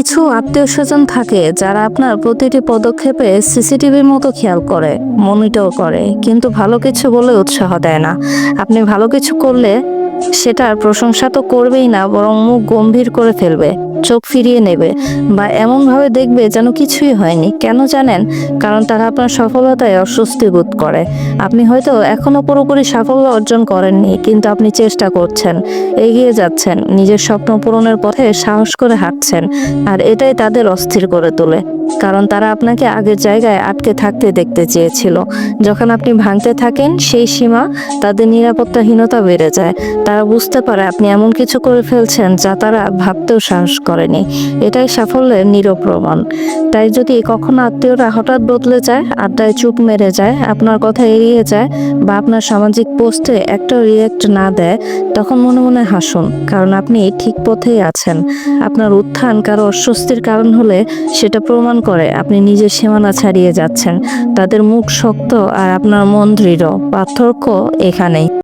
কিছু আত্মীয়স্বজন থাকে যারা আপনার প্রতিটি পদক্ষেপে সিসিটিভির মতো খেয়াল করে, মনিটর করে, কিন্তু ভালো কিছু বলে উৎসাহ দেয় না। আপনি ভালো কিছু করলে সেটার প্রশংসা তো করবেই না, বরং মুখ গম্ভীর করে ফেলবে, চোখ ফিরিয়ে নেবে, বা এমনভাবে দেখবে যেন কিছুই হয়নি। কেন জানেন? কারণ তারা আপনার সফলতায় অস্বস্তি বোধ করে। আপনি হয়তো এখনো পুরোপুরি সাফল্য অর্জন করেননি, কিন্তু আপনি চেষ্টা করছেন, এগিয়ে যাচ্ছেন, নিজের স্বপ্ন পূরণের পথে সাহস করে হাঁটছেন। আর এটাই তাদের অস্থির করে তোলে, কারণ তারা আপনাকে আগের জায়গায় আটকে থাকতে দেখতে চেয়েছিল। যখন আপনি ভাঙতে থাকেন সেই সীমা, তাদের নিরাপত্তাহীনতা বেড়ে যায়। তারা বুঝতে পারে আপনি এমন কিছু করে ফেলছেন যা তারা ভাবতেও সাহস করেনি। এটাই সাফল্যের নীরব প্রমাণ। তাই যদি কখনো আত্মীয়রা হঠাৎ বদলে যায়, আড্ডায় চুপ মেরে যায়, আপনার কথা এড়িয়ে যায়, বা আপনার সামাজিক পোস্টে একটা রিয়েক্ট না দেয়, তখন মনে মনে হাসুন, কারণ আপনি ঠিক পথেই আছেন। আপনার উত্থান কারো অস্বস্তির কারণ হলে সেটা প্রমাণ করে আপনি নিজের সীমানা ছাড়িয়ে যাচ্ছেন। তাদের মুখ শক্ত আর আপনার মন দৃঢ়, পার্থক্য এখানেই।